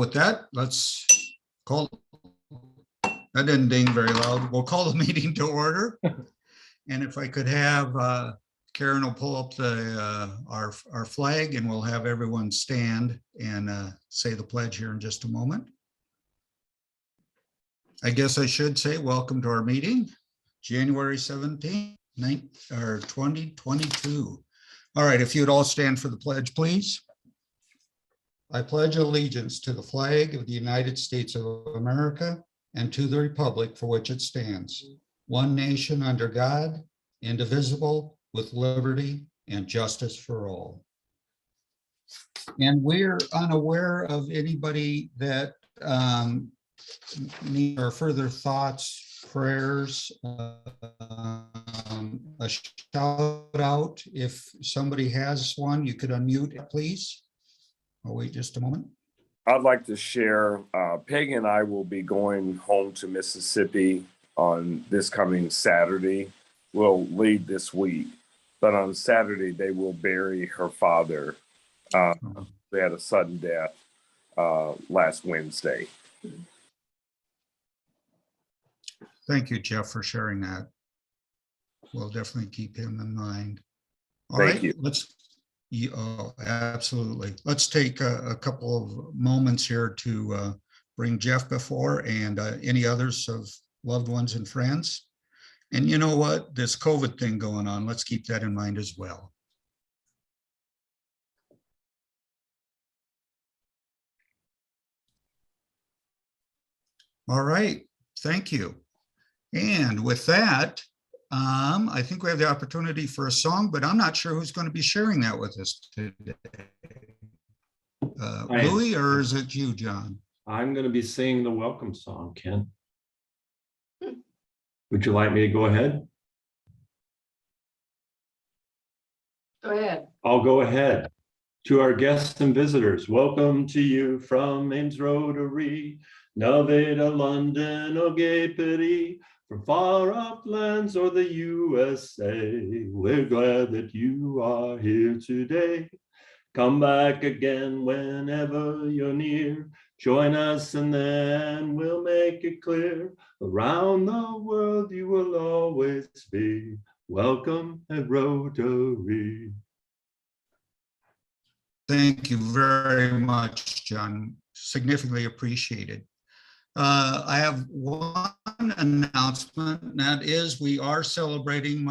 With that, let's call, that didn't ding very loud. We'll call the meeting to order. And if I could have, Karen will pull up our flag, and we'll have everyone stand and say the pledge here in just a moment. I guess I should say welcome to our meeting, January 17th, 2022. All right, if you'd all stand for the pledge, please. I pledge allegiance to the flag of the United States of America and to the republic for which it stands, one nation under God, indivisible, with liberty and justice for all. And we're unaware of anybody that need our further thoughts, prayers, a shout out. If somebody has one, you could unmute it, please. I'll wait just a moment. I'd like to share, Peggy and I will be going home to Mississippi on this coming Saturday. We'll leave this week, but on Saturday they will bury her father. They had a sudden death last Wednesday. Thank you, Jeff, for sharing that. We'll definitely keep him in mind. All Thank right, you. Oh, absolutely. Let's take a couple of moments here to bring Jeff before and any others of loved ones and friends. And you know what? This COVID thing going on, let's keep that in mind as well. All right, thank you. And with that, I think we have the opportunity for a song, but I'm not sure who's going to be sharing that with us today. Louis, or is it you, John? I'm going to be singing the welcome song, Ken. Would you like me to go ahead? Go ahead. I'll go ahead. To our guests and visitors, welcome to you from Ames Rotary, Nevada, London, or Gay Pity. From far off lands or the USA, we're glad that you are here today. Come back again whenever you're near. Join us and then we'll make it clear. Around the world you will always be welcome at Rotary. Thank you very much, John. Significantly appreciated. I have one announcement, and that is we are celebrating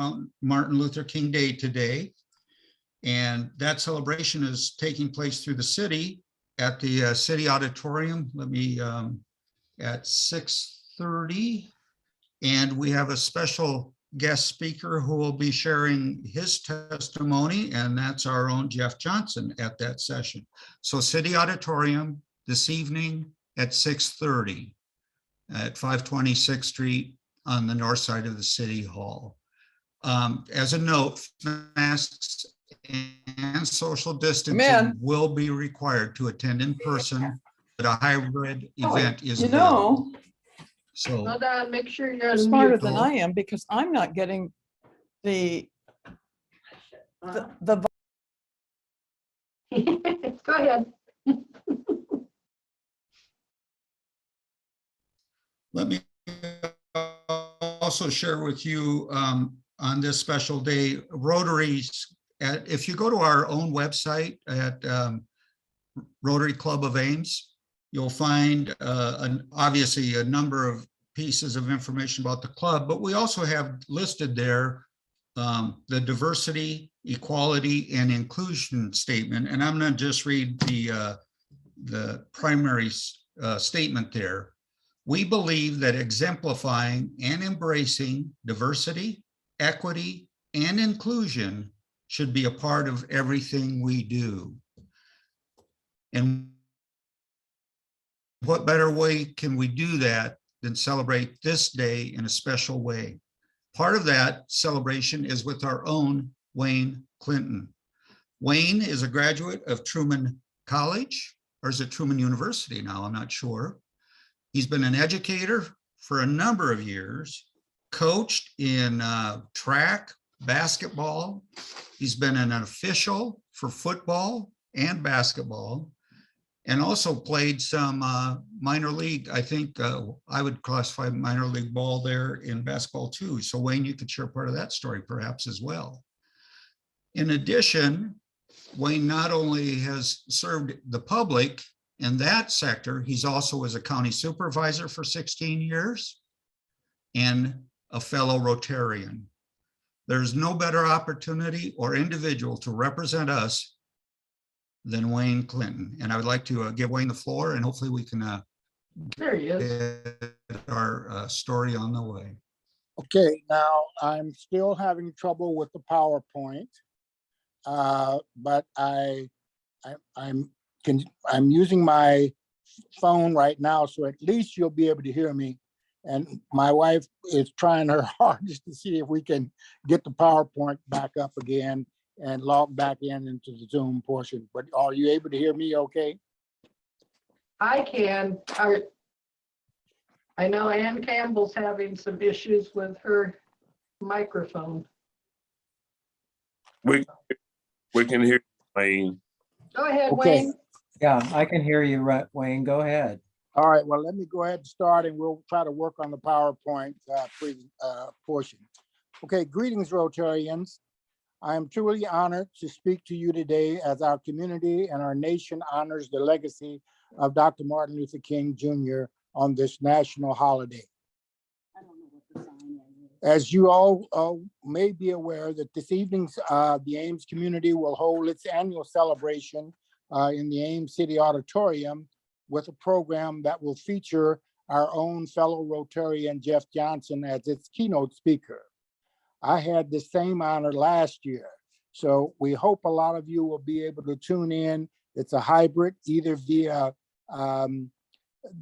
Martin Luther King Day today. And that celebration is taking place through the city at the city auditorium. At 6:30. And we have a special guest speaker who will be sharing his testimony, and that's our own Jeff Johnson at that session. So city auditorium this evening at 6:30 at 520 6th Street on the north side of the city hall. As a note, masks and social distancing will be required to attend in person, but a hybrid event is available. So Hold on, make sure you're Smarter unmuted. than I am, because I'm not getting the Go ahead. let me also share with you on this special day, Rotary's, if you go to our own website at Rotary Club of Ames, you'll find obviously a number of pieces of information about the club, but we also have listed there the diversity, equality, and inclusion statement. And I'm going to just read the primary statement there. We believe that exemplifying and embracing diversity, equity, and inclusion should be a part of everything we do. And what better way can we do that than celebrate this day in a special way? Part of that celebration is with our own Wayne Clinton. Wayne is a graduate of Truman College, or is it Truman University now? I'm not sure. He's been an educator for a number of years, coached in track, basketball. He's been an official for football and basketball. and also played some minor league. I think I would classify minor league ball there in basketball too. So Wayne, you could share part of that story perhaps as well. In addition, Wayne not only has served the public in that sector, he's also was a county supervisor for 16 years and a fellow Rotarian. There's no better opportunity or individual to represent us than Wayne Clinton. And I would like to give Wayne the floor, and hopefully we can There he is. get our story on the way. Okay, now I'm still having trouble with the PowerPoint, but I'm using my phone right now, so at least you'll be able to hear me. And my wife is trying her hardest to see if we can get the PowerPoint back up again and log back into the Zoom portion. But are you able to hear me okay? I can. I know Ann Campbell's having some issues with her microphone. We can hear you, Wayne. Go ahead, Okay. Wayne. Yeah, I can hear you, Wayne. Go ahead. All right, well, let me go ahead and start, and we'll try to work on the PowerPoint portion. Okay, greetings, Rotarians. I am truly honored to speak to you today as our community and our nation honors the legacy of Dr. Martin Luther King Jr. on this national holiday. As you all may be aware that this evening, the Ames community will hold its annual celebration in the Ames City Auditorium with a program that will feature our own fellow Rotarian Jeff Johnson as its keynote speaker. I had the same honor last year, so we hope a lot of you will be able to tune in. It's a hybrid, either via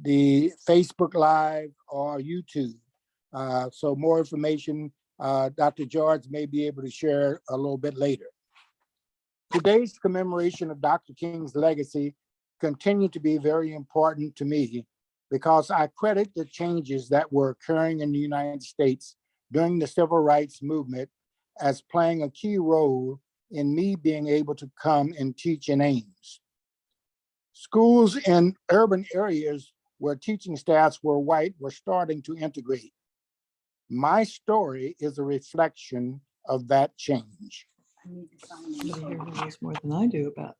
the Facebook Live or YouTube. So more information, Dr. George may be able to share a little bit later. Today's commemoration of Dr. King's legacy continue to be very important to me because I credit the changes that were occurring in the United States during the civil rights movement as playing a key role in me being able to come and teach in Ames. Schools in urban areas where teaching staffs were white were starting to integrate. My story is a reflection of that change. Somebody here who knows more than I do about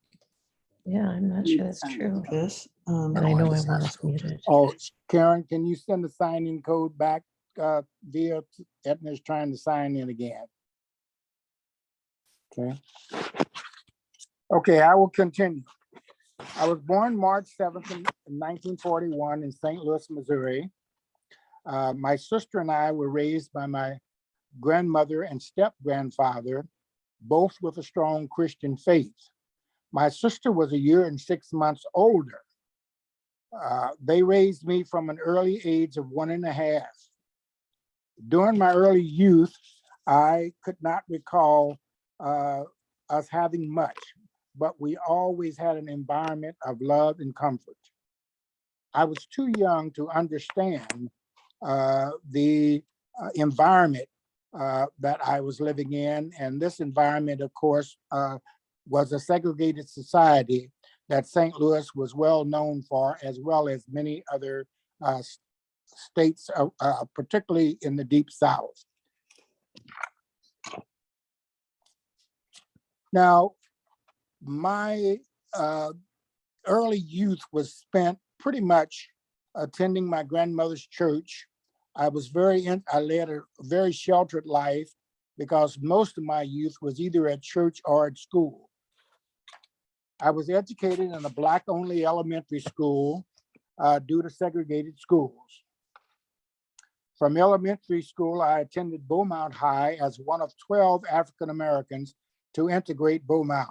Yeah, I'm not sure that's true. this. And I know I want us muted. Oh, Karen, can you send the sign-in code back via Edna's trying to sign in again? Okay. Okay, I will continue. I was born March 7th in 1941 in St. Louis, Missouri. My sister and I were raised by my grandmother and step-grandfather, both with a strong Christian faith. My sister was 1 year and 6 months older. They raised me from an early age of 1.5. During my early youth, I could not recall us having much, but we always had an environment of love and comfort. I was too young to understand the environment that I was living in. And this environment, of course, was a segregated society that St. Louis was well known for, as well as many other states, particularly in the Deep South. Now, my early youth was spent pretty much attending my grandmother's church. I led a very sheltered life because most of my youth was either at church or at school. I was educated in a Black-only elementary school due to segregated schools. From elementary school, I attended Beaumont High as one of 12 African Americans to integrate Beaumont.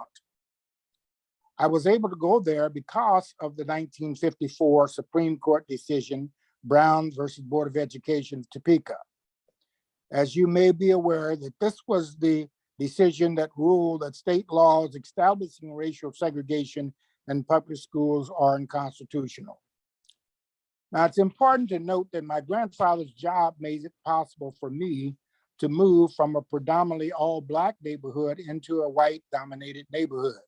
I was able to go there because of the 1954 Supreme Court decision, Brown versus Board of Education of Topeka. As you may be aware, that this was the decision that ruled that state laws establishing racial segregation in public schools are unconstitutional. Now, it's important to note that my grandfather's job made it possible for me to move from a predominantly all Black neighborhood into a white-dominated neighborhood.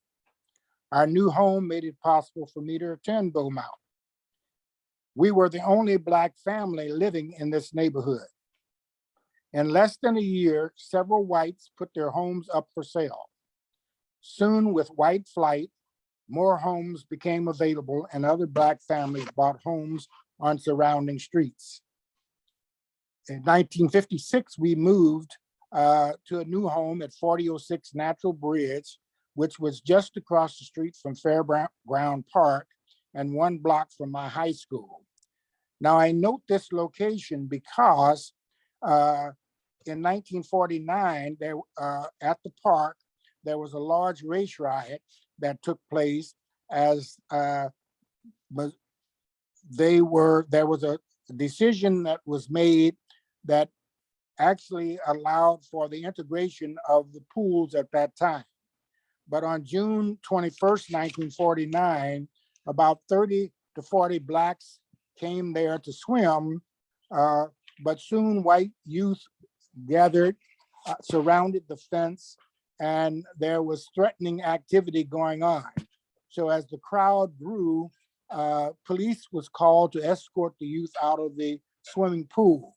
Our new home made it possible for me to attend Beaumont. We were the only Black family living in this neighborhood. In less than a year, several whites put their homes up for sale. Soon, with white flight, more homes became available and other Black families bought homes on surrounding streets. In 1956, we moved to a new home at 4006 Natural Bridge, which was just across the street from Fairground Park and 1 block from my high school. Now, I note this location because in 1949, at the park, there was a large race riot that took place as there was a decision that was made that actually allowed for the integration of the pools at that time. But on June 21st, 1949, about 30 to 40 Blacks came there to swim, but soon white youth gathered, surrounded the fence, and there was threatening activity going on. So as the crowd grew, police was called to escort the youth out of the swimming pool.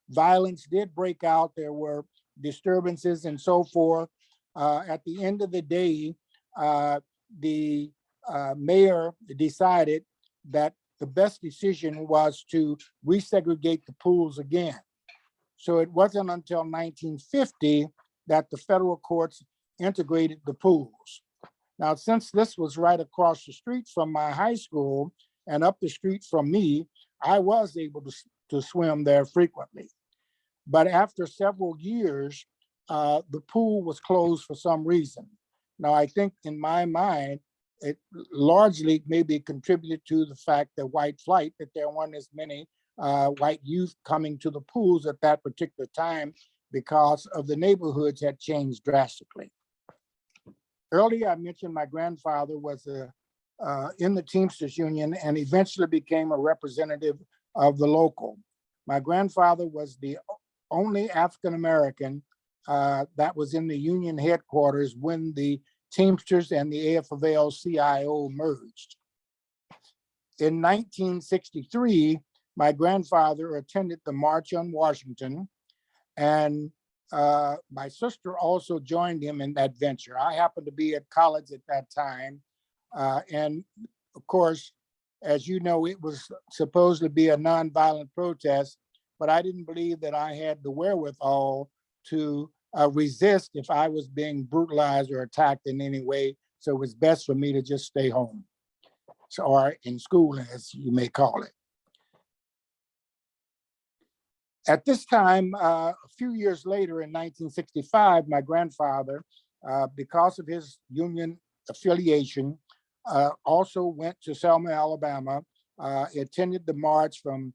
Violence did break out. There were disturbances and so forth. At the end of the day, the mayor decided that the best decision was to resegregate the pools again. So it wasn't until 1950 that the federal courts integrated the pools. Now, since this was right across the street from my high school and up the street from me, I was able to swim there frequently. But after several years, the pool was closed for some reason. Now, I think in my mind, it largely maybe contributed to the fact that white flight, that there weren't as many white youth coming to the pools at that particular time because of the neighborhoods had changed drastically. Earlier, I mentioned my grandfather was in the Teamsters Union and eventually became a representative of the local. My grandfather was the only African-American that was in the union headquarters when the Teamsters and the AFL-CIO merged. In 1963, my grandfather attended the March on Washington, and my sister also joined him in that venture. I happened to be at college at that time. And of course, as you know, it was supposed to be a nonviolent protest, but I didn't believe that I had the wherewithal to resist if I was being brutalized or attacked in any way. So it was best for me to just stay home, or in school, as you may call it. At this time, a few years later in 1965, my grandfather, because of his union affiliation, also went to Selma, Alabama, attended the march from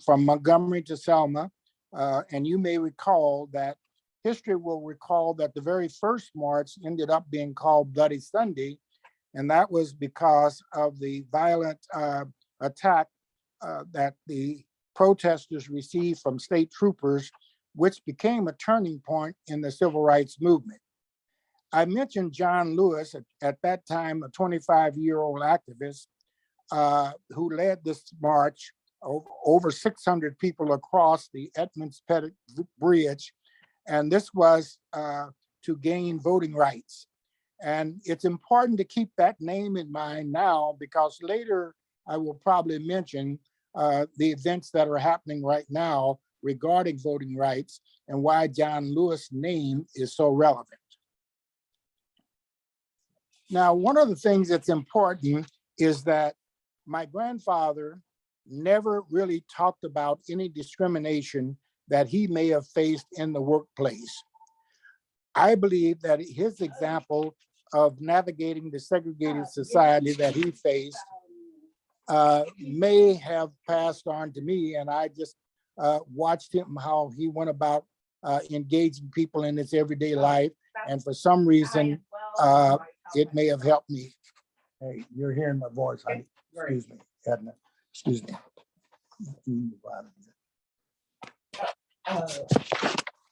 Montgomery to Selma. And you may recall that history will recall that the very first march ended up being called Bloody Sunday. And that was because of the violent attack that the protesters received from state troopers, which became a turning point in the civil rights movement. I mentioned John Lewis, at that time, a 25-year-old activist who led this march, over 600 people across the Edmonds-Pettit Bridge. And this was to gain voting rights. And it's important to keep that name in mind now, because later I will probably mention the events that are happening right now regarding voting rights and why John Lewis' name is so relevant. Now, one of the things that's important is that my grandfather never really talked about any discrimination that he may have faced in the workplace. I believe that his example of navigating the segregated society that he faced may have passed on to me, and I just watched him, how he went about engaging people in his everyday life, and for some reason, it may have helped me. Hey, you're hearing my voice, honey. Excuse me, Edna. Excuse me.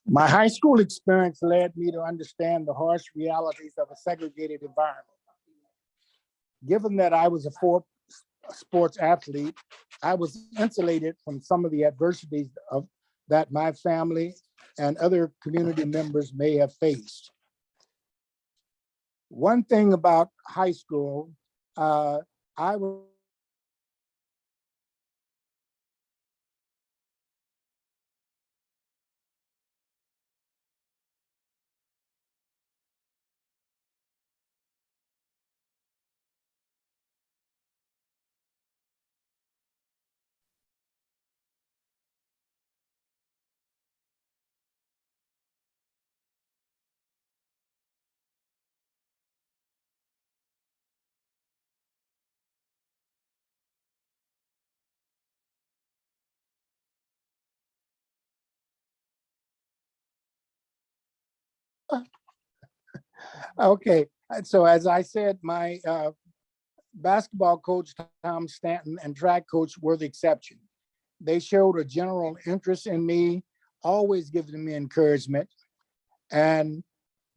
My high school experience led me to understand the harsh realities of a segregated environment. Given that I was a sports athlete, I was insulated from some of the adversities that my family and other community members may have faced. One thing about high school, I was okay. So as I said, my basketball coach, Tom Stanton, and track coach were the exception. They showed a general interest in me, always giving me encouragement. And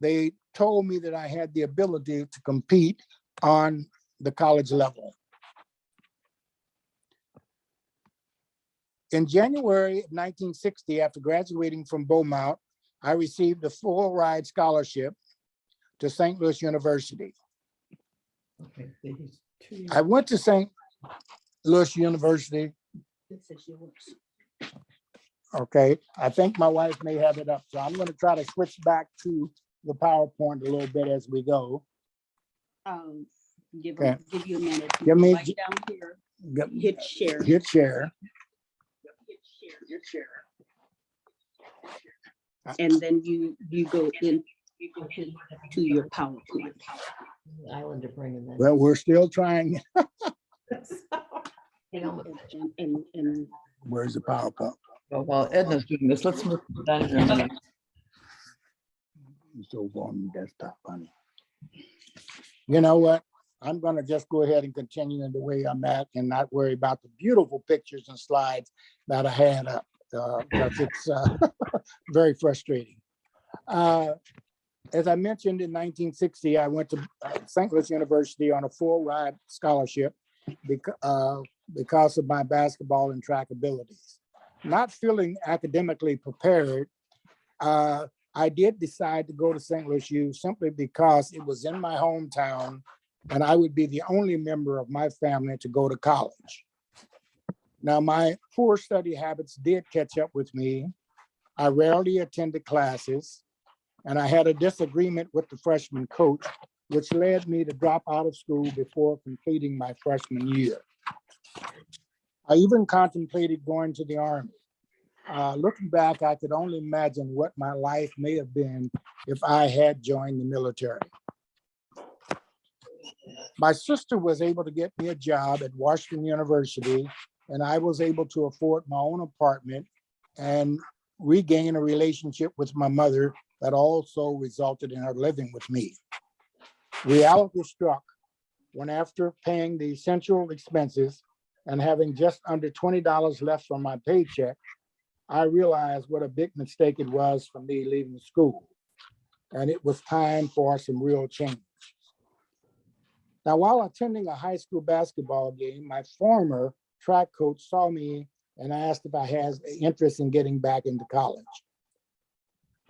they told me that I had the ability to compete on the college level. In January of 1960, after graduating from Beaumont, I received a full ride scholarship to St. Louis University. Okay, these 2 years. I went to St. Louis University. Okay, I think my wife may have it up, so I'm going to try to switch back to the PowerPoint a little bit as we go. Give Okay. you a minute. Give me- Right down here, Yep, hit share. hit share. Hit share. And then you go in to your PowerPoint. Islander bringing that. Well, we're still trying. And Where's the PowerPoint? Well, while Edna's doing this, let's move down here a minute. It's over on the desktop, honey. You know what? I'm going to just go ahead and continue in the way I'm at and not worry about the beautiful pictures and slides that I had up because it's very frustrating. As I mentioned, in 1960, I went to St. Louis University on a full ride scholarship because of my basketball and track abilities. Not feeling academically prepared, I did decide to go to St. Louis U simply because it was in my hometown and I would be the only member of my family to go to college. Now, my poor study habits did catch up with me. I rarely attended classes, and I had a disagreement with the freshman coach, which led me to drop out of school before completing my freshman year. I even contemplated going to the Army. Looking back, I could only imagine what my life may have been if I had joined the military. My sister was able to get me a job at Washington University, and I was able to afford my own apartment and regain a relationship with my mother that also resulted in her living with me. Reality struck when, after paying the essential expenses and having just under $20 left from my paycheck, I realized what a big mistake it was for me leaving school. And it was time for some real change. Now, while attending a high school basketball game, my former track coach saw me and asked if I had interest in getting back into college.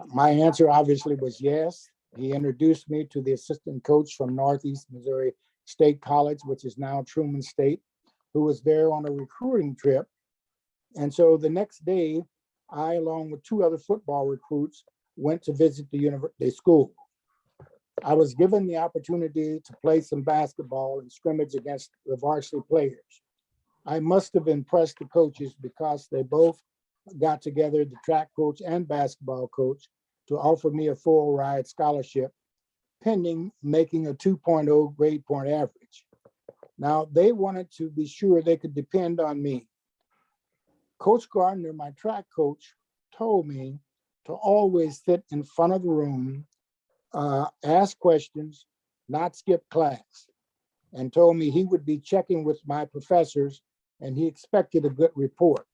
My answer obviously was yes. He introduced me to the assistant coach from Northeast Missouri State College, which is now Truman State, who was there on a recruiting trip. And so the next day, I, along with two other football recruits, went to visit the school. I was given the opportunity to play some basketball and scrimmage against the varsity players. I must have impressed the coaches because they both got together, the track coach and basketball coach, to offer me a full ride scholarship, pending making a 2.0 grade point average. Now, they wanted to be sure they could depend on me. Coach Gardner, my track coach, told me to always sit in front of the room, ask questions, not skip class, and told me he would be checking with my professors and he expected a good report.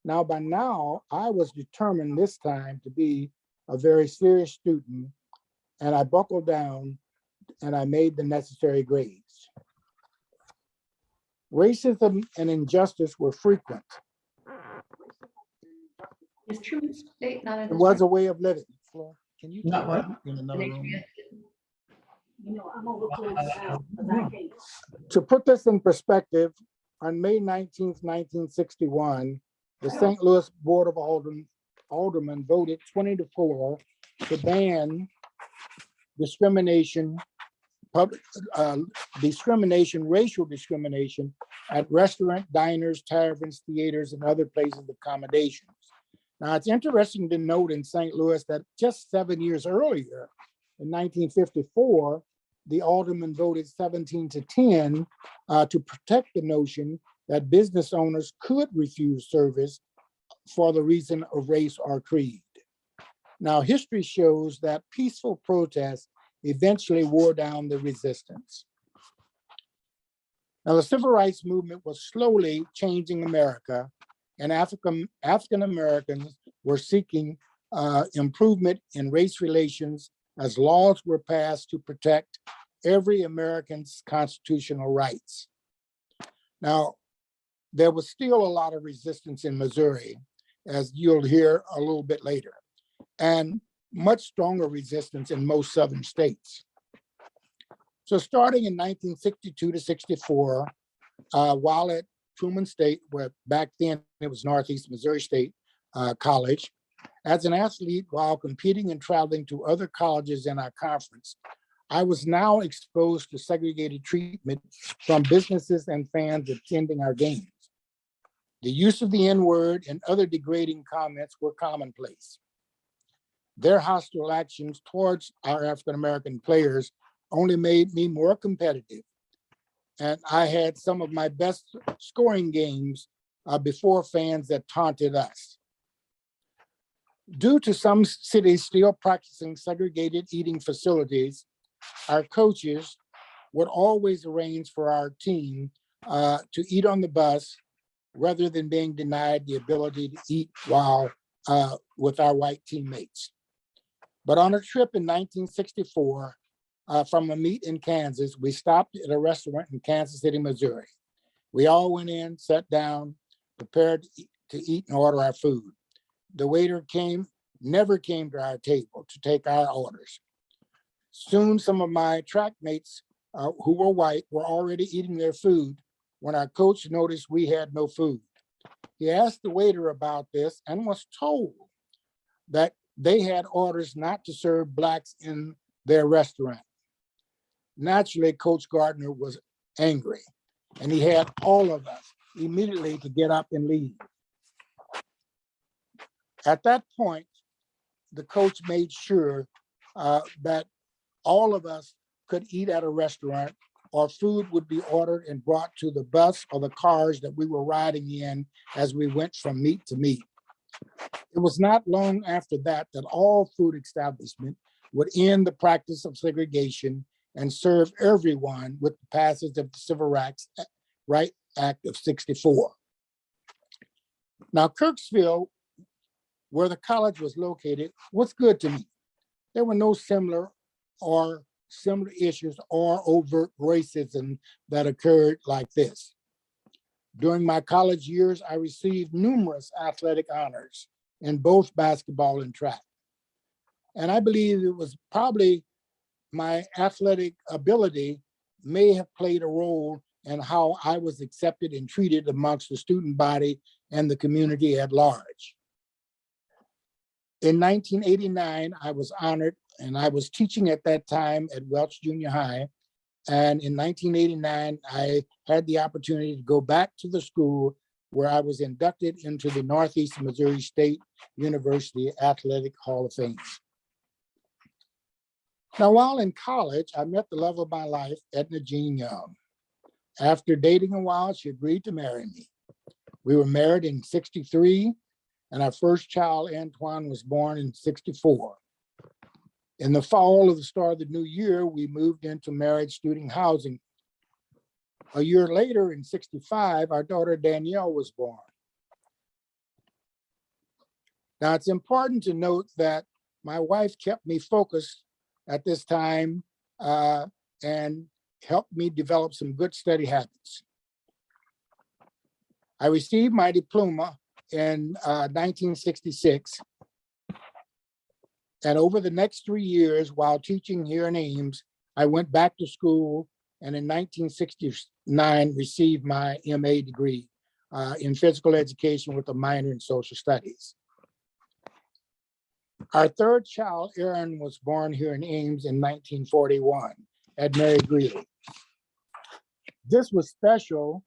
Now, by now, I was determined this time to be a very serious student, and I buckled down and I made the necessary grades. Racism and injustice were frequent. Is Truman State not in It this? was a way of living. Flor, can you Not take what? that in another room? Yeah. To put this in perspective, on May 19th, 1961, the St. Louis Board of Aldermen voted 20-4 to ban discrimination, racial discrimination at restaurant, diners, taverns, theaters, and other places of accommodations. Now, it's interesting to note in St. Louis that just 7 years earlier, in 1954, the aldermen voted 17-10 to protect the notion that business owners could refuse service for the reason of race or creed. Now, history shows that peaceful protests eventually wore down the resistance. Now, the civil rights movement was slowly changing America, and African Americans were seeking improvement in race relations as laws were passed to protect every American's constitutional rights. Now, there was still a lot of resistance in Missouri, as you'll hear a little bit later, and much stronger resistance in most southern states. So starting in 1962-64, while at Truman State, where back then it was Northeast Missouri State College, as an athlete while competing and traveling to other colleges in our conference, I was now exposed to segregated treatment from businesses and fans attending our games. The use of the N-word and other degrading comments were commonplace. Their hostile actions towards our African-American players only made me more competitive. And I had some of my best scoring games before fans that taunted us. Due to some cities still practicing segregated eating facilities, our coaches would always arrange for our team to eat on the bus rather than being denied the ability to eat while with our white teammates. But on a trip in 1964, from a meet in Kansas, we stopped at a restaurant in Kansas City, Missouri. We all went in, sat down, prepared to eat and order our food. The waiter never came to our table to take our orders. Soon, some of my track mates who were white were already eating their food when our coach noticed we had no food. He asked the waiter about this and was told that they had orders not to serve Blacks in their restaurant. Naturally, Coach Gardner was angry, and he had all of us immediately to get up and leave. At that point, the coach made sure that all of us could eat at a restaurant, or food would be ordered and brought to the bus or the cars that we were riding in as we went from meet to meet. It was not long after that that all food establishments would end the practice of segregation and serve everyone with the passage of the Civil Rights Act of '64. Now, Kirksville, where the college was located, was good to me. There were no similar issues or overt racism that occurred like this. During my college years, I received numerous athletic honors in both basketball and track. And I believe it was probably my athletic ability may have played a role in how I was accepted and treated amongst the student body and the community at large. In 1989, I was honored, and I was teaching at that time at Welch Junior High. And in 1989, I had the opportunity to go back to the school where I was inducted into the Northeast Missouri State University Athletic Hall of Fame. Now, while in college, I met the love of my life, Edna Jean Young. After dating a while, she agreed to marry me. We were married in '63, and our first child, Antoine, was born in '64. In the fall of the start of the new year, we moved into married student housing. A year later, in '65, our daughter Danielle was born. Now, it's important to note that my wife kept me focused at this time and helped me develop some good study habits. I received my diploma in 1966. And over the next 3 years, while teaching here in Ames, I went back to school and in 1969 received my MA degree in physical education with a minor in social studies. Our third child, Aaron, was born here in Ames in 1941 at Mary Greeley. This was special,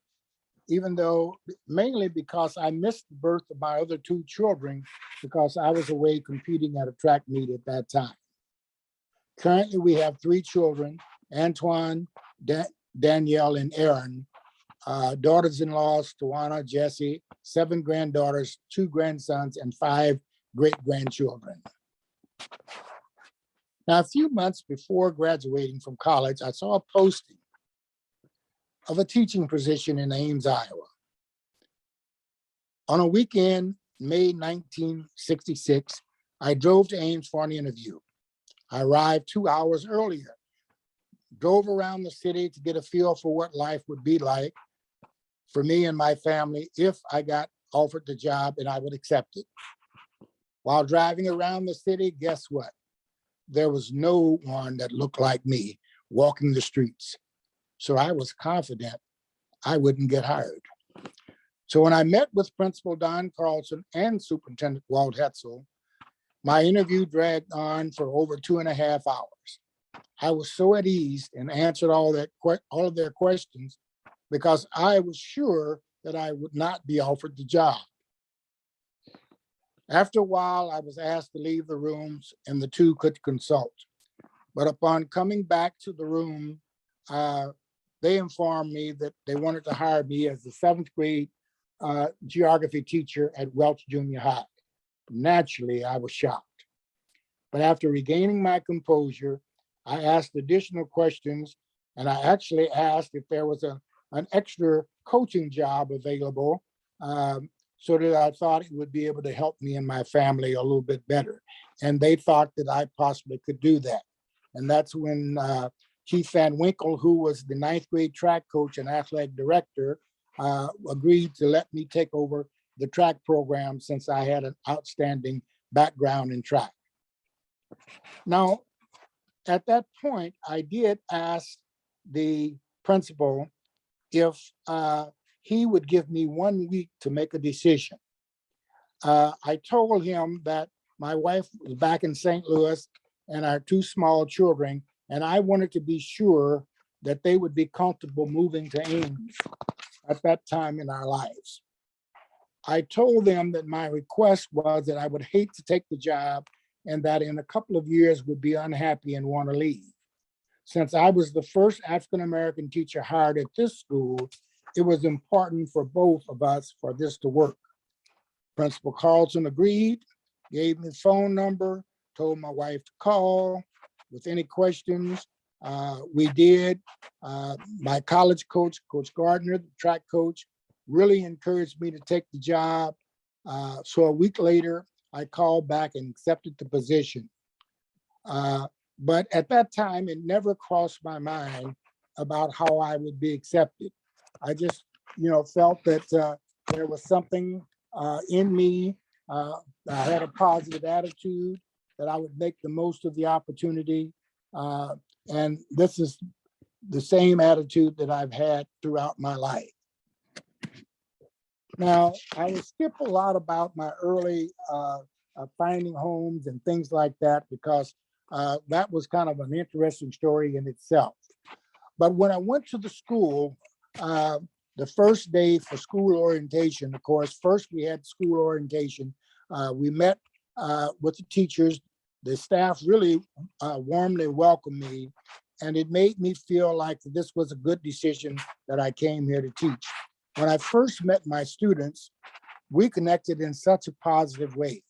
even though mainly because I missed the birth of my other two children because I was away competing at a track meet at that time. Currently, we have 3 children, Antoine, Danielle, and Aaron, daughters-in-laws, Tawana, Jesse, 7 granddaughters, 2 grandsons, and 5 great-grandchildren. Now, a few months before graduating from college, I saw a posting of a teaching position in Ames, Iowa. On a weekend, May 1966, I drove to Ames for an interview. I arrived 2 hours earlier, drove around the city to get a feel for what life would be like for me and my family if I got offered the job and I would accept it. While driving around the city, guess what? There was no one that looked like me walking the streets. So I was confident I wouldn't get hired. So when I met with Principal Don Carlson and Superintendent Walt Hetzel, my interview dragged on for over 2.5 hours. I was so at ease and answered all of their questions because I was sure that I would not be offered the job. After a while, I was asked to leave the rooms and the two could consult. But upon coming back to the room, they informed me that they wanted to hire me as the 7th grade geography teacher at Welch Junior High. Naturally, I was shocked. But after regaining my composure, I asked additional questions, and I actually asked if there was an extra coaching job available so that I thought it would be able to help me and my family a little bit better. And they thought that I possibly could do that. And that's when Keith Van Winkle, who was the 9th grade track coach and athletic director, agreed to let me take over the track program since I had an outstanding background in track. Now, at that point, I did ask the principal if he would give me 1 week to make a decision. I told him that my wife was back in St. Louis and our 2 small children, and I wanted to be sure that they would be comfortable moving to Ames at that time in our lives. I told them that my request was that I would hate to take the job and that in a couple of years would be unhappy and want to leave. Since I was the first African-American teacher hired at this school, it was important for both of us for this to work. Principal Carlson agreed, gave me the phone number, told my wife to call with any questions. We did. My college coach, Coach Gardner, the track coach, really encouraged me to take the job. So a week later, I called back and accepted the position. But at that time, it never crossed my mind about how I would be accepted. I just, felt that there was something in me. I had a positive attitude that I would make the most of the opportunity. And this is the same attitude that I've had throughout my life. Now, I will skip a lot about my early finding homes and things like that because that was kind of an interesting story in itself. But when I went to the school, the first day for school orientation, of course, first we had school orientation. We met with the teachers. The staff really warmly welcomed me, and it made me feel like this was a good decision that I came here to teach. When I first met my students, we connected in such a positive way.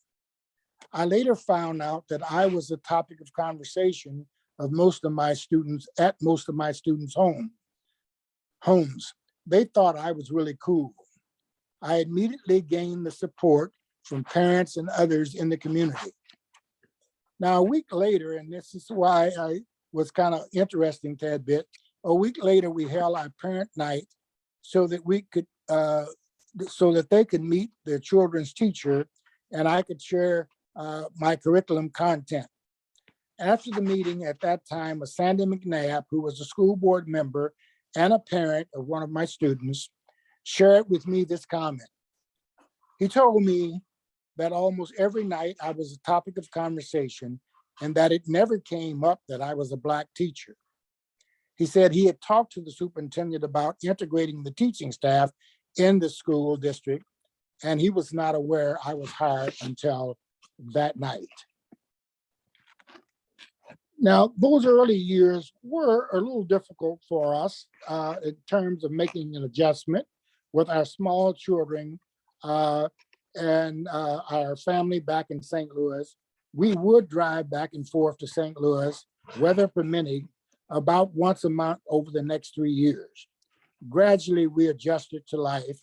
I later found out that I was the topic of conversation of most of my students at most of my students' homes. They thought I was really cool. I immediately gained the support from parents and others in the community. Now, a week later, and this is why I was kind of interesting tad bit, a week later, we held our parent night so that we could, so that they could meet their children's teacher and I could share my curriculum content. After the meeting at that time, Sandy McNabb, who was a school board member and a parent of one of my students, shared with me this comment. He told me that almost every night I was a topic of conversation and that it never came up that I was a Black teacher. He said he had talked to the superintendent about integrating the teaching staff in the school district, and he was not aware I was hired until that night. Now, those early years were a little difficult for us in terms of making an adjustment with our small children and our family back in St. Louis. We would drive back and forth to St. Louis, weather permitting, about once a month over the next 3 years. Gradually, we adjusted to life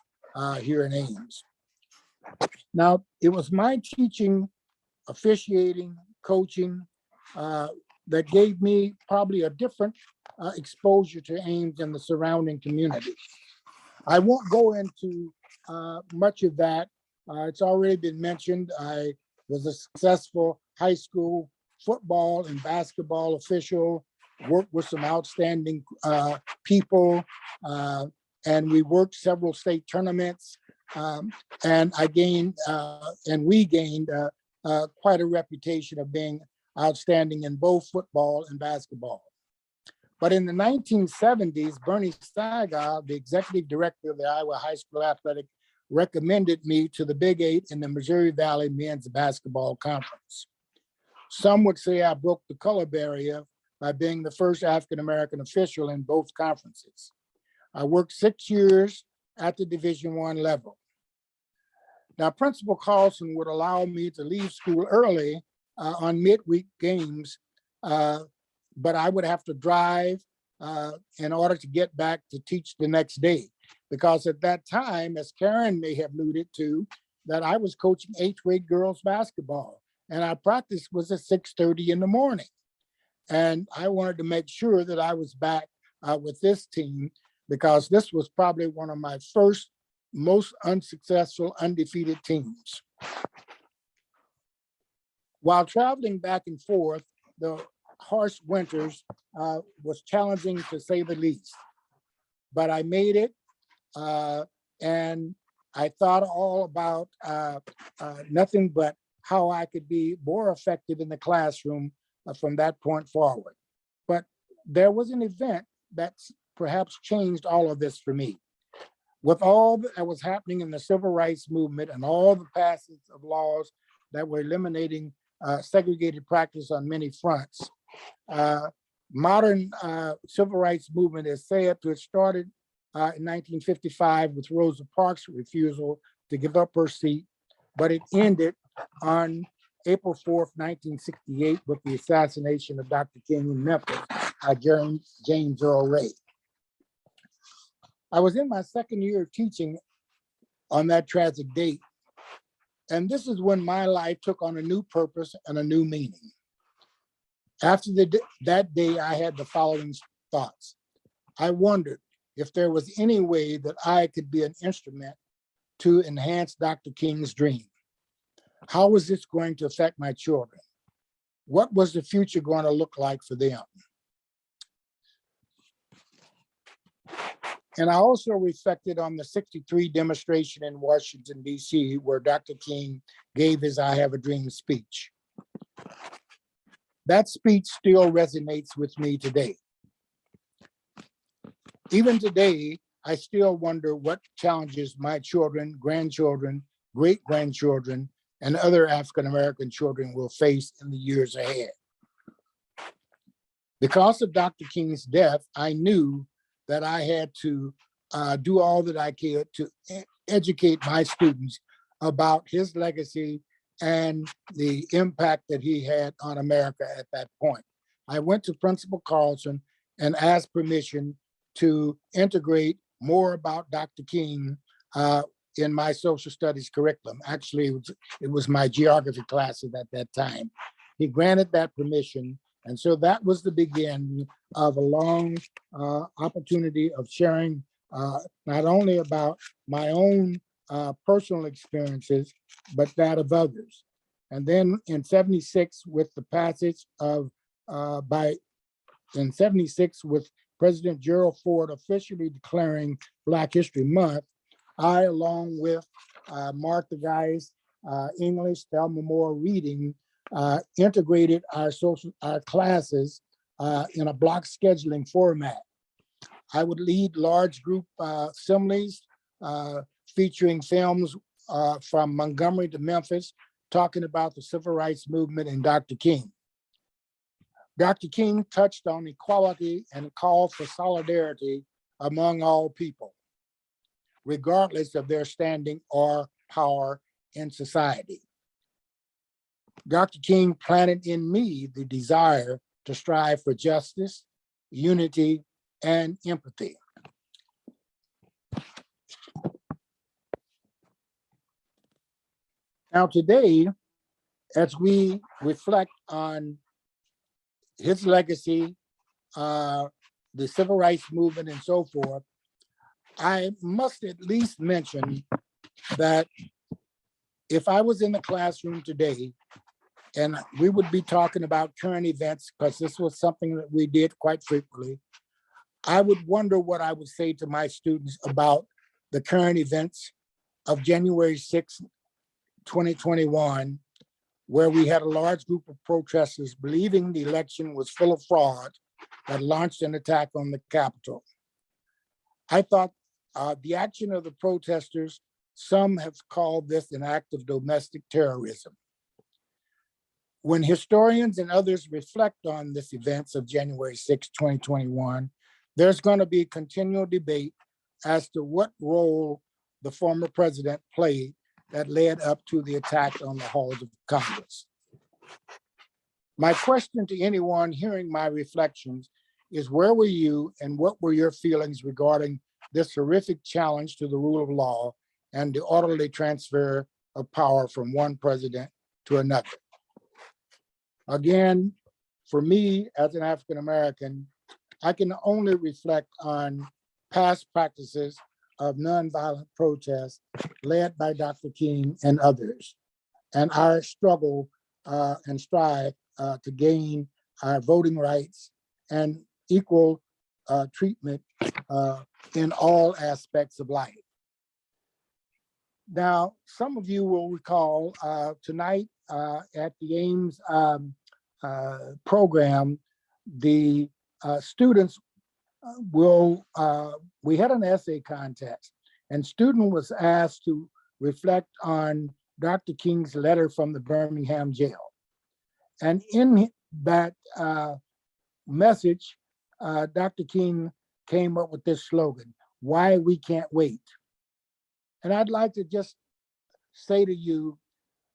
here in Ames. Now, it was my teaching, officiating, coaching, that gave me probably a different exposure to Ames and the surrounding community. I won't go into much of that. It's already been mentioned. I was a successful high school football and basketball official, worked with some outstanding people, and we worked several state tournaments. And I gained, and we gained quite a reputation of being outstanding in both football and basketball. But in the 1970s, Bernie Steiger, the executive director of the Iowa High School Athletic, recommended me to the Big Eight in the Missouri Valley Men's Basketball Conference. Some would say I broke the color barrier by being the first African-American official in both conferences. I worked 6 years at the Division I level. Now, Principal Carlson would allow me to leave school early on midweek games, but I would have to drive in order to get back to teach the next day. Because at that time, as Karen may have alluded to, that I was coaching 8th grade girls basketball, and our practice was at 6:30 in the morning. And I wanted to make sure that I was back with this team, because this was probably one of my first most unsuccessful undefeated teams. While traveling back and forth, the harsh winters was challenging to say the least, but I made it, and I thought all about nothing but how I could be more effective in the classroom from that point forward. But there was an event that perhaps changed all of this for me. With all that was happening in the civil rights movement and all the passage of laws that were eliminating segregated practice on many fronts, modern civil rights movement is said to have started in 1955 with Rosa Parks' refusal to give up her seat, but it ended on April 4th, 1968 with the assassination of Dr. King in Memphis, James Earl Ray. I was in my second year of teaching on that tragic date, and this is when my life took on a new purpose and a new meaning. After that day, I had the following thoughts. I wondered if there was any way that I could be an instrument to enhance Dr. King's dream. How was this going to affect my children? What was the future going to look like for them? And I also reflected on the '63 demonstration in Washington, D.C., where Dr. King gave his I Have a Dream speech. That speech still resonates with me today. Even today, I still wonder what challenges my children, grandchildren, great-grandchildren, and other African-American children will face in the years ahead. Because of Dr. King's death, I knew that I had to do all that I could to educate my students about his legacy and the impact that he had on America at that point. I went to Principal Carlson and asked permission to integrate more about Dr. King in my social studies curriculum. Actually, it was my geography classes at that time. He granted that permission. And so that was the beginning of a long opportunity of sharing not only about my own personal experiences, but that of others. And then in 76, with the passage of, in 76, with President Gerald Ford officially declaring Black History Month, I, along with Martha Geis, English, Thelma Moore reading, integrated our classes in a block scheduling format. I would lead large group assemblies featuring films from Montgomery to Memphis, talking about the civil rights movement and Dr. King. Dr. King touched on equality and called for solidarity among all people, regardless of their standing or power in society. Dr. King planted in me the desire to strive for justice, unity, and empathy. Now today, as we reflect on his legacy, the civil rights movement and so forth, I must at least mention that if I was in the classroom today and we would be talking about current events, because this was something that we did quite frequently, I would wonder what I would say to my students about the current events of January 6, 2021, where we had a large group of protesters believing the election was full of fraud that launched an attack on the Capitol. I thought the action of the protesters, some have called this an act of domestic terrorism. When historians and others reflect on this events of January 6, 2021, there's going to be continual debate as to what role the former president played that led up to the attack on the halls of Congress. My question to anyone hearing my reflections is, where were you and what were your feelings regarding this horrific challenge to the rule of law and the orderly transfer of power from one president to another? Again, for me as an African-American, I can only reflect on past practices of nonviolent protest led by Dr. King and others, and our struggle and strive to gain our voting rights and equal treatment in all aspects of life. Now, some of you will recall tonight at the Ames program, the students we had an essay contest, and student was asked to reflect on Dr. King's letter from the Birmingham jail. And in that message, Dr. King came up with this slogan, "Why we can't wait." And I'd like to just say to you,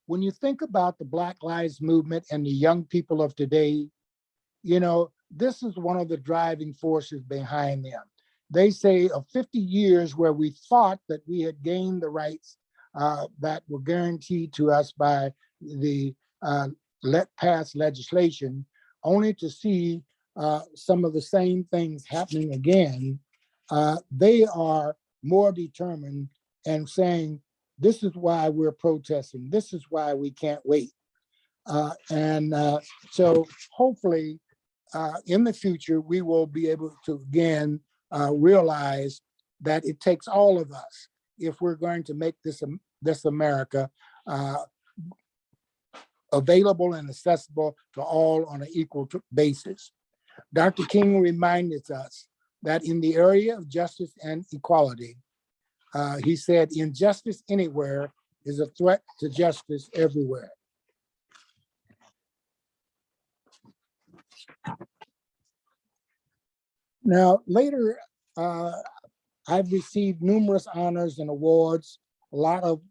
when you think about the Black Lives Movement and the young people of today, you know, this is one of the driving forces behind them. They say of 50 years where we thought that we had gained the rights that were guaranteed to us by the past legislation, only to see some of the same things happening again, they are more determined and saying, this is why we're protesting. This is why we can't wait. So hopefully in the future, we will be able to again realize that it takes all of us if we're going to make this America available and accessible to all on an equal basis. Dr. King reminded us that in the area of justice and equality, he said, injustice anywhere is a threat to justice everywhere. Now, later, I've received numerous honors and awards. A lot of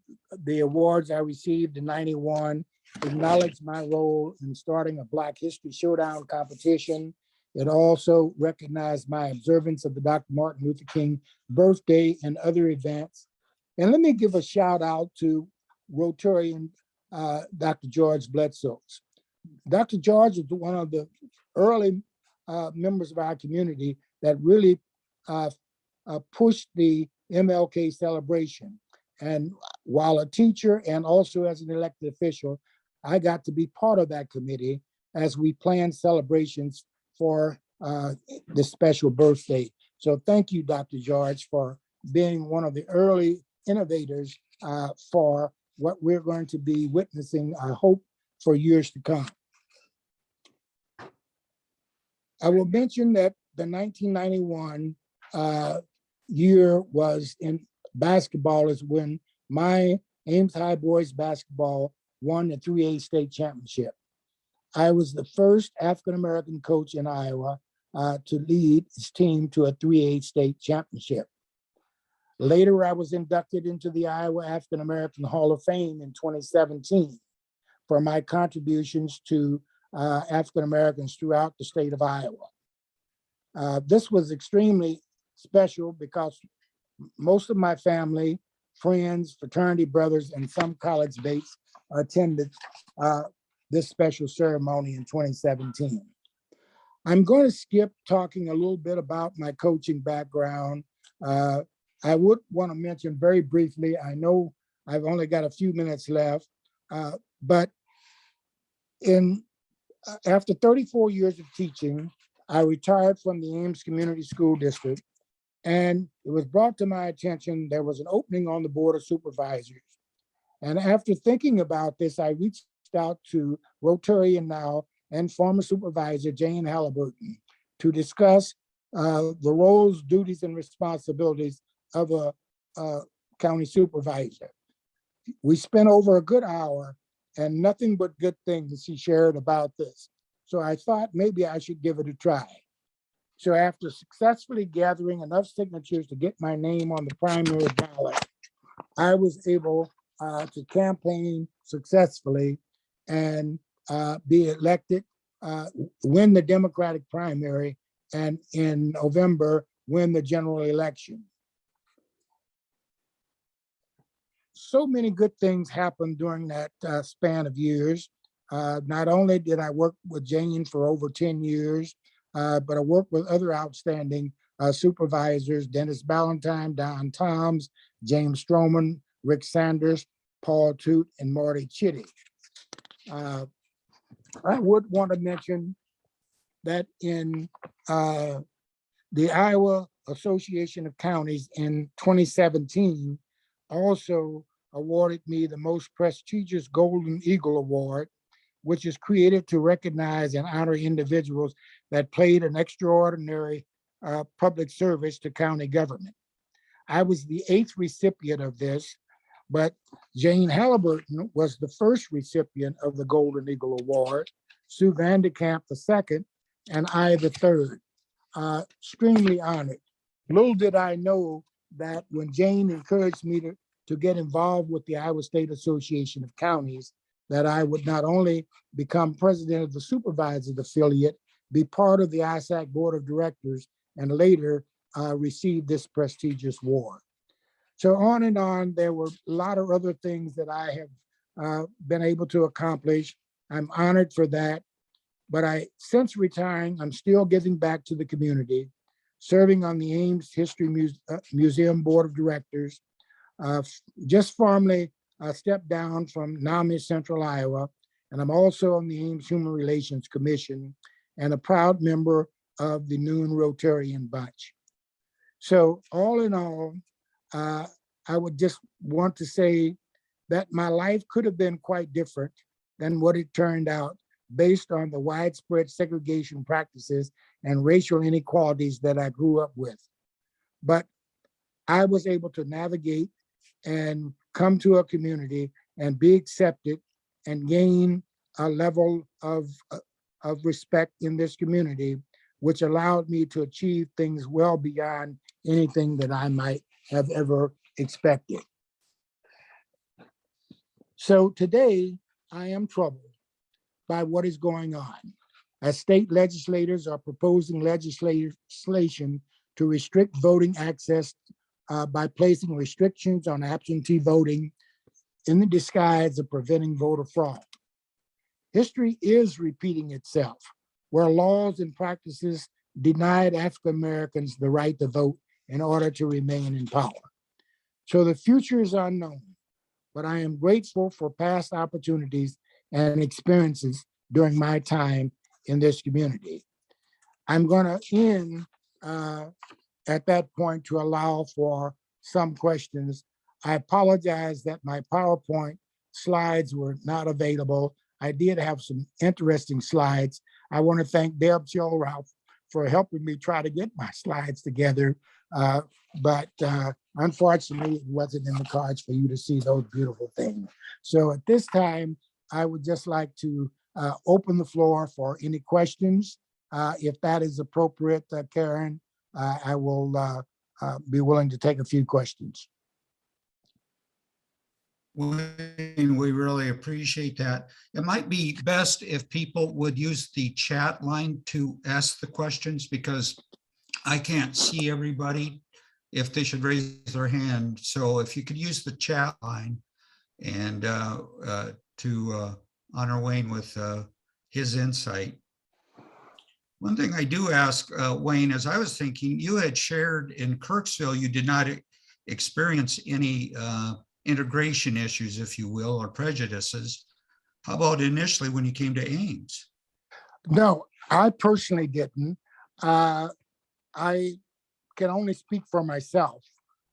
the awards I received in '91 acknowledged my role in starting a Black History Showdown competition. It also recognized my observance of the Dr. Martin Luther King birthday and other events. And let me give a shout out to Rotarian Dr. George Bledsoe. Dr. George was one of the early members of our community that really pushed the MLK celebration. And while a teacher and also as an elected official, I got to be part of that committee as we planned celebrations for this special birthday. So thank you, Dr. George, for being one of the early innovators for what we're going to be witnessing, I hope, for years to come. I will mention that the 1991 year was in basketball is when my Ames High boys basketball won the 3A state championship. I was the first African-American coach in Iowa to lead his team to a 3A state championship. Later, I was inducted into the Iowa African-American Hall of Fame in 2017 for my contributions to African-Americans throughout the state of Iowa. This was extremely special because most of my family, friends, fraternity brothers, and some college mates attended this special ceremony in 2017. I'm going to skip talking a little bit about my coaching background. I would want to mention very briefly, I know I've only got a few minutes left, but after 34 years of teaching, I retired from the Ames Community School District, and it was brought to my attention there was an opening on the Board of Supervisors. And after thinking about this, I reached out to Rotarian now and former supervisor Jane Halliburton to discuss the roles, duties, and responsibilities of a county supervisor. We spent over a good hour and nothing but good things she shared about this. So I thought maybe I should give it a try. So after successfully gathering enough signatures to get my name on the primary ballot, I was able to campaign successfully and be elected, win the Democratic primary, and in November, win the general election. So many good things happened during that span of years. Not only did I work with Jane for over 10 years, but I worked with other outstanding supervisors, Dennis Ballantyne, Don Toms, James Stroman, Rick Sanders, Paul Toot, and Marty Chitty. I would want to mention that in the Iowa Association of Counties in 2017 also awarded me the most prestigious Golden Eagle Award, which is created to recognize and honor individuals that played an extraordinary public service to county government. I was the 8th recipient of this, but Jane Halliburton was the first recipient of the Golden Eagle Award, Sue Vanderkamp the second, and I the third. Extremely honored. Little did I know that when Jane encouraged me to get involved with the Iowa State Association of Counties, that I would not only become president of the supervisors affiliate, be part of the ISAC board of directors, and later receive this prestigious award. So on and on, there were a lot of other things that I have been able to accomplish. I'm honored for that. But since retiring, I'm still giving back to the community, serving on the Ames History Museum Board of Directors, just formally stepped down from NAMI Central Iowa, and I'm also on the Ames Human Relations Commission and a proud member of the Noon Rotarian Bunch. So all in all, I would just want to say that my life could have been quite different than what it turned out, based on the widespread segregation practices and racial inequalities that I grew up with. But I was able to navigate and come to a community and be accepted and gain a level of respect in this community, which allowed me to achieve things well beyond anything that I might have ever expected. So today I am troubled by what is going on, as state legislators are proposing legislation to restrict voting access by placing restrictions on absentee voting in the disguise of preventing voter fraud. History is repeating itself, where laws and practices denied African Americans the right to vote in order to remain in power. So the future is unknown, but I am grateful for past opportunities and experiences during my time in this community. I'm going to end at that point to allow for some questions. I apologize that my PowerPoint slides were not available. I did have some interesting slides. I want to thank Deb Ralph for helping me try to get my slides together. But unfortunately, it wasn't in the cards for you to see those beautiful things. So at this time, I would just like to open the floor for any questions. If that is appropriate, Karen, I will be willing to take a few questions. Wayne, we really appreciate that. It might be best if people would use the chat line to ask the questions, because I can't see everybody if they should raise their hand. So if you could use the chat line and to honor Wayne with his insight. One thing I do ask, Wayne, as I was thinking, you had shared in Kirksville, you did not experience any integration issues, if you will, or prejudices. How about initially when you came to Ames? No, I personally didn't. I can only speak for myself.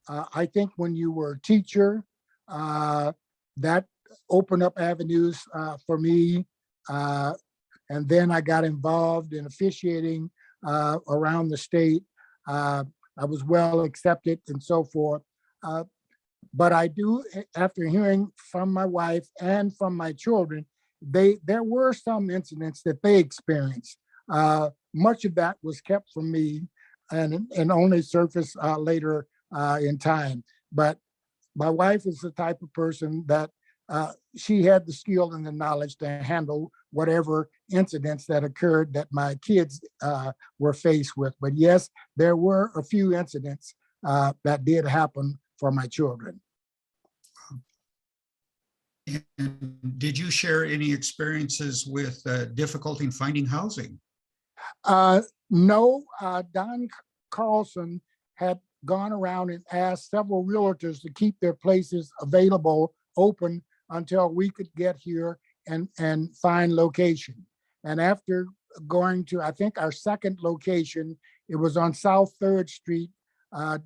I think when you were a teacher, that opened up avenues for me. And then I got involved in officiating around the state. I was well accepted and so forth. But I do, after hearing from my wife and from my children, there were some incidents that they experienced. Much of that was kept from me and only surfaced later in time. But my wife is the type of person that she had the skill and the knowledge to handle whatever incidents that occurred that my kids were faced with. But yes, there were a few incidents that did happen for my children. And did you share any experiences with difficulty in finding housing? No, Don Carlson had gone around and asked several realtors to keep their places available, open until we could get here and find location. And after going to, I think our second location, it was on South 3rd Street,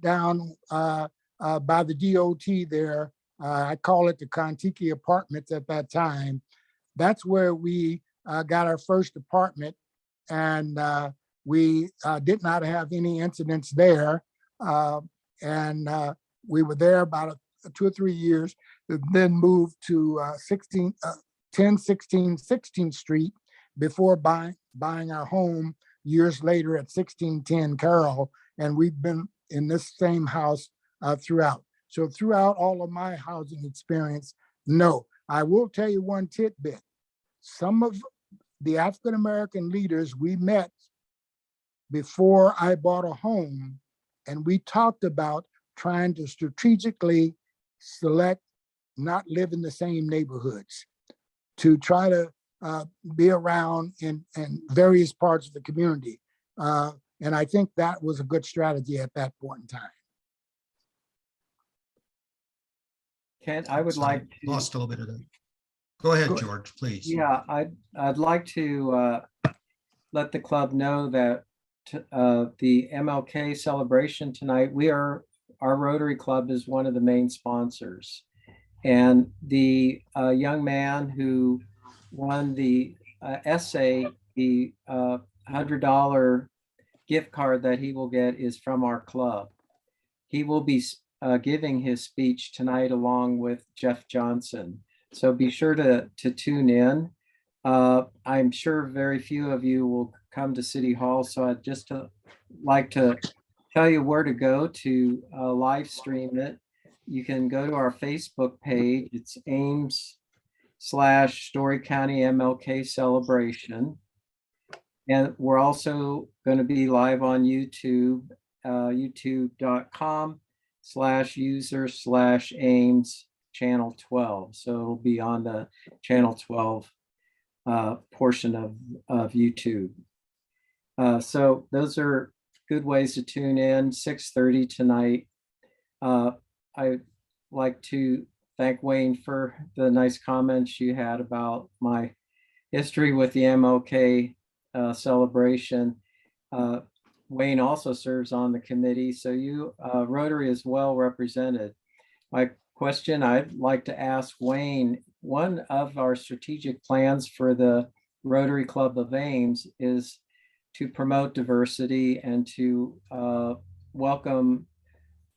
down by the DOT there. I call it the Contiki Apartments at that time. That's where we got our first apartment, and we did not have any incidents there. And we were there about 2 or 3 years, then moved to 16th Street before buying our home years later at 1610 Carroll. And we've been in this same house throughout. So throughout all of my housing experience, no. I will tell you one tidbit. Some of the African-American leaders we met before I bought a home, and we talked about trying to strategically select, not live in the same neighborhoods, to try to be around in various parts of the community. And I think that was a good strategy at that point in time. Ken, I would like to. Lost a little bit of that. Go ahead, George, please. Yeah, I'd like to let the club know that the MLK celebration tonight, our Rotary Club is one of the main sponsors. And the young man who won the essay, the $100 gift card that he will get is from our club. He will be giving his speech tonight along with Jeff Johnson. So be sure to tune in. I'm sure very few of you will come to City Hall, so I'd just like to tell you where to go to live stream it. You can go to our Facebook page. It's Ames/Story County MLK Celebration. And we're also going to be live on YouTube, youtube.com youtube.com/user/Ames channel 12. So it'll be on the channel 12 portion of YouTube. So those are good ways to tune in. 6:30 tonight. I'd like to thank Wayne for the nice comments you had about my history with the MLK celebration. Wayne also serves on the committee, so you Rotary is well represented. My question I'd like to ask Wayne, one of our strategic plans for the Rotary Club of Ames is to promote diversity and to welcome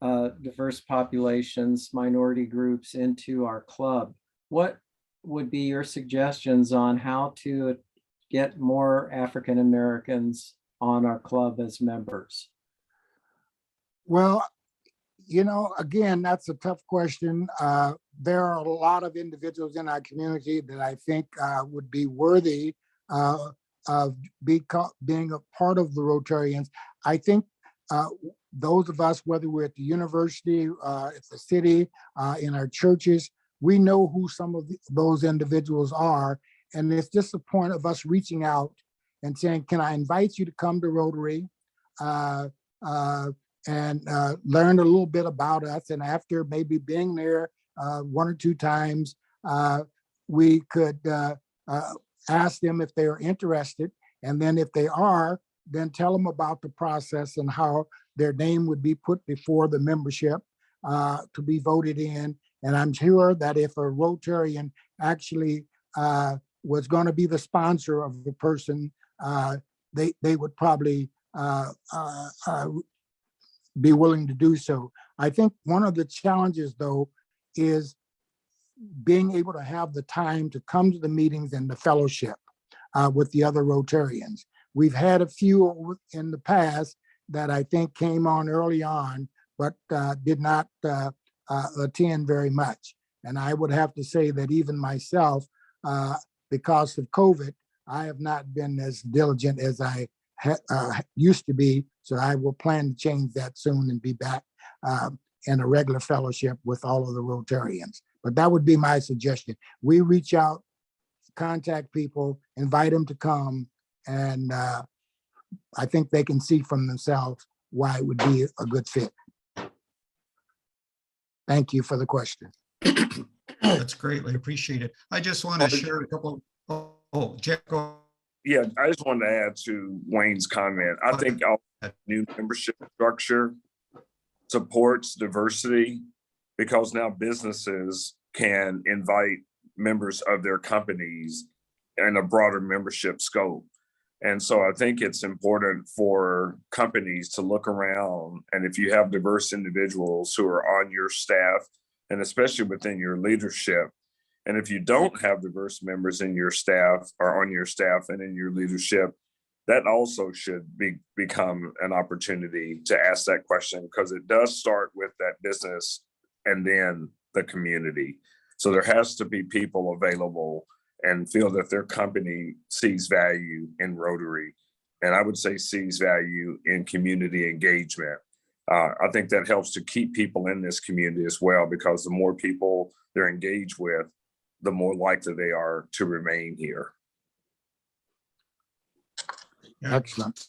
diverse populations, minority groups into our club. What would be your suggestions on how to get more African Americans on our club as members? Well, again, that's a tough question. There are a lot of individuals in our community that I think would be worthy of being a part of the Rotarians. I think those of us, whether we're at the university, at the city, in our churches, we know who some of those individuals are. And it's just a point of us reaching out and saying, can I invite you to come to Rotary and learn a little bit about us? And after maybe being there 1 or 2 times, we could ask them if they are interested. And then if they are, then tell them about the process and how their name would be put before the membership to be voted in. And I'm sure that if a Rotarian actually was going to be the sponsor of the person, they would probably be willing to do so. I think one of the challenges, though, is being able to have the time to come to the meetings and the fellowship with the other Rotarians. We've had a few in the past that I think came on early on, but did not attend very much. And I would have to say that even myself, because of COVID, I have not been as diligent as I used to be. So I will plan to change that soon and be back in a regular fellowship with all of the Rotarians. But that would be my suggestion. We reach out, contact people, invite them to come, and I think they can see from themselves why it would be a good fit. Thank you for the question. That's greatly appreciated. I just want to share a couple. Oh, Jack, go. Yeah, I just wanted to add to Wayne's comment. I think our new membership structure supports diversity because now businesses can invite members of their companies in a broader membership scope. And so I think it's important for companies to look around, and if you have diverse individuals who are on your staff, and especially within your leadership, and if you don't have diverse members in your staff or on your staff and in your leadership, that also should become an opportunity to ask that question, because it does start with that business and then the community. So there has to be people available and feel that their company sees value in Rotary. And I would say sees value in community engagement. I think that helps to keep people in this community as well, because the more people they're engaged with, the more likely they are to remain here. Excellent.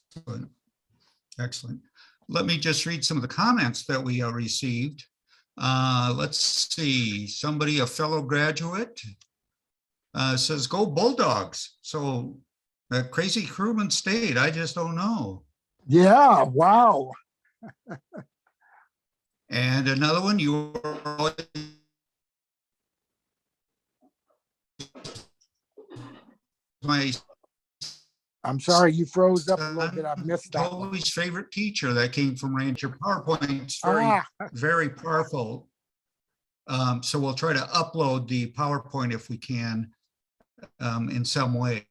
Excellent. Let me just read some of the comments that we received. Let's see, somebody, a fellow graduate, says, go Bulldogs. So crazy crewman state, I just don't know. Yeah, wow. And another one, you are always my I'm sorry, you froze up a little bit. I missed that one. Toby's favorite teacher. That came from Ranger. PowerPoint's very powerful. So we'll try to upload the PowerPoint if we can in some way.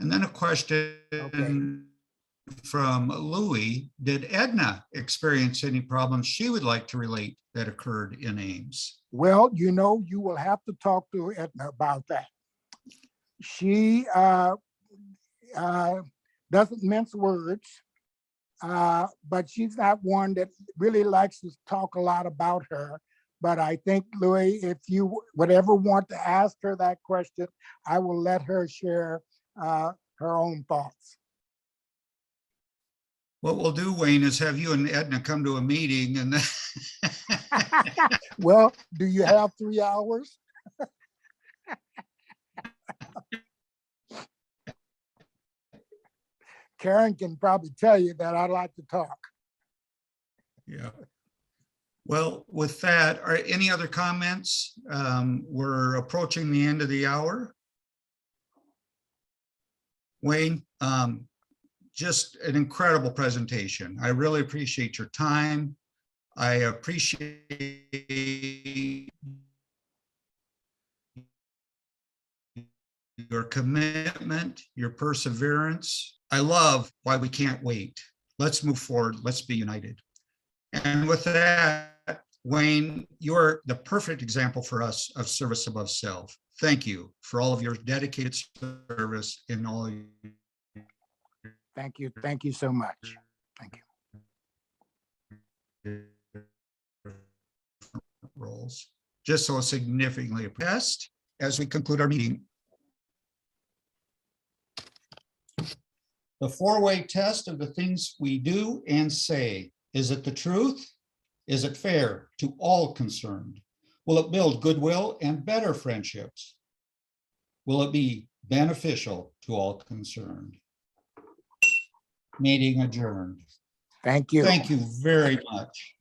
And then a question from Louie. Did Edna experience any problems she would like to relate that occurred in Ames? Well, you will have to talk to Edna about that. She doesn't mince words. but she's not one that really likes to talk a lot about her. But I think, Louis, if you would ever want to ask her that question, I will let her share her own thoughts. What we'll do, Wayne, is have you and Edna come to a meeting and Well, do you have 3 hours? Karen can probably tell you that I like to talk. yeah. Well, with that, are any other comments? We're approaching the end of the hour. Wayne, just an incredible presentation. I really appreciate your time. I appreciate your commitment, your perseverance. I love why we can't wait. Let's move forward. Let's be united. And with that, Wayne, you're the perfect example for us of service above self. Thank you for all of your dedicated service in all your Thank you. Thank you so much. Thank you. roles. Just so significantly impressed as we conclude our meeting. The four-way test of the things we do and say. Is it the truth? Is it fair to all concerned? Will it build goodwill and better friendships? Will it be beneficial to all concerned? Meeting adjourned. Thank you. Thank you very much.